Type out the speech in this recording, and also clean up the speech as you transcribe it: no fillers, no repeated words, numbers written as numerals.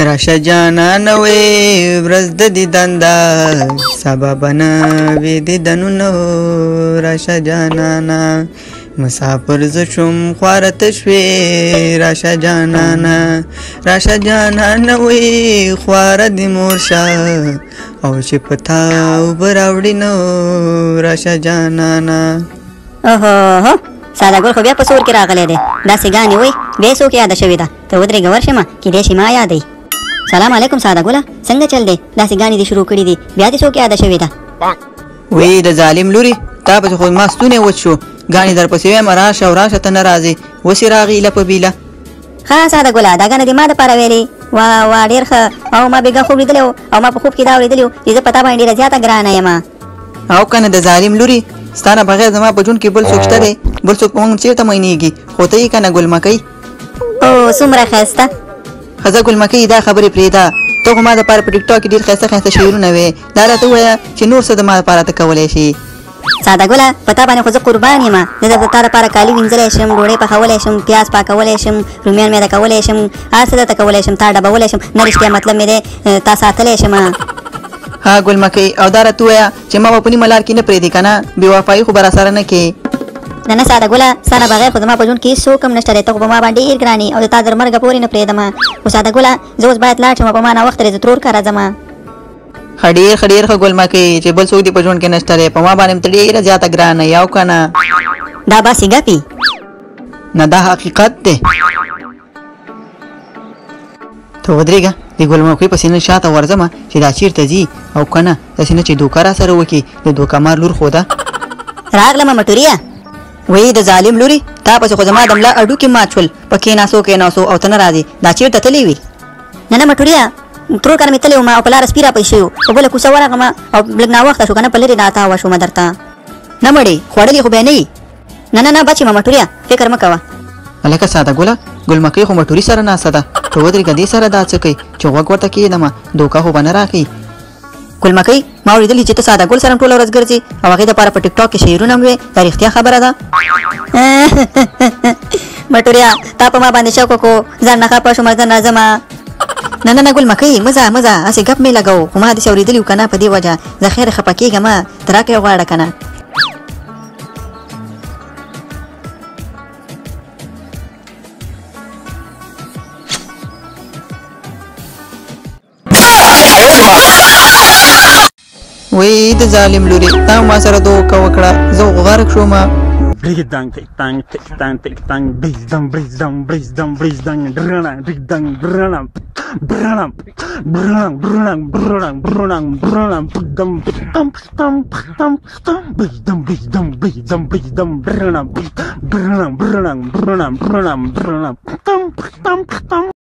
راشه جانانه وې ورځ د دیدن ده سبا به نه وي دیدنونه راشه جانانه مسافر زه شوم خواره ته شوې راشه جانانه راشه جانانه وې خواره دې مور شه او چې په تا اوبه راوړي نو راشه جانانه. اوهو ساده ګل خو بیا په سور کې راغلی دی. داسې ګانې وایي بیا څوک یاده شوې ده. ته ودرېږه ورشمه کیدای شي ما یادوي. سلام علیکم ساده ګله، څنګه چل دی؟ داسې ګانې دې شروع کړي دي، بیا دې څوک یاده شوې ده؟ وی د ظالم لوري تا پسې خو ما ستونی وچ شو، ګانې در پسې وایم راشه او راشه ته نه راځې، اوس یې راغی ایله په بیله. ښه ساده ګله دا ګانې دې ما دپاره ویلې. وا ډېر ښه. او ما بېګا خوب لیدلی و او ما په خوب کې دا اورېدلي و چې زه په تا باندې ډېره زیاته ګرانه یم. او که نه د ظالم لوري ستا نه بغیر زما په ژوند کې بل څوک شته دی؟ بل څوک په موږ چېرته مینېږي؟ خو ته یې که نه ګلمکۍ. او څومره ښایسته. ښځه ګلمکۍ دا خبرې پرېږده، ته خو ما دپاره په ټیکټاک کې ډېر ښایسته ښایسته شعرونه وې، دا راته ووایه چې نور څه د ما دپاره ته کولی شي. ساده ګله په تا باندې خو زه قربان یم. زه د تا دپاره کالي وینځلی شم، ډوډۍ پخولی شم، پیاز پاکولی شم، رومیان میده کولی شم، هر څه درته کولی شم، تا ډبولی شم. نه رښتیا مطلب مې دی تا ساتلی شم. ها ګلمکۍ او دا راته ووایه چې ما به په نیمه لار کې نه پرېږدې که نه، بېوفایي خو به راسره نه کړې. نه ساده ګله ستا نه بغیر خو زما په ژوند کې هېڅوک هم نشته دی. ته خو په ما باندې ډېر ګران یې او د تا تر مرګه پورې نه پرېږدم. خو ساده ګله زه اوس باید لاړ شم، په ما ناوخته دی، زه ترور کره ځم. ښه ډېر ښه ګلمکۍ چې بل څوک دې په ژوند کې نشته دی، په ما باندې ته ډېره زیاته ګرانه یې او که نه؟ دا باسې ګپې نه دا حقیقت دی. ته ودرېږه د ګلمکۍ پسې نن شاته ورځمه چې دا چېرته ځي او که نه داسې نه چې دوکه را سره وکړي. د دوکهمار لور خو ده. راغلمه مټوريه. وی د ظالم لوري تا پسې خو زما د ملا اډوکې مات شول، په کېناسو او ته نه راځې. دا چېرته تللی وي؟ نه مټوريه ترور کار مې تللی وم او په لاره سپي راپیښې وو، په بله کوڅه ورغلم او لږ ناوخته شو که نه په لرې راتاوه شومه درته. نه مړې خوړلې خو بیا نه یي؟ نه بچ یم مټوريه، فکر مه کوه. هلکه ساده ګله ګلمکۍ خو مټوري سره ناسته ده، ته ودرېږه دې سره دا څه کوي چې غوږ ورته کېږدمه، دوکه خو به نه راکوي. ګلمکۍ ما اورېدلي چې ته ساده ګل سره ټوله ورځ ګرځې او هغې دپاره په ټیکټاک کې شعرونه هم وې، دا رښتیا خبره ده؟ مټوريه تا په ما باندې شوق وکړو، ځان نه خفه شوم، زه نه ځمه. نه ګلمکۍ مزه هسې ګپ مې لګو، خو ما داسې اورېدلي وو که نه په دې وجه زه خیر خفه کېږم. ته راکړې غواړه که نه؟ وی د ظالم لوري تا ما سره دوکه وکړه، زه غرق شوم. Breakdown, take-down, breakdown, breakdown,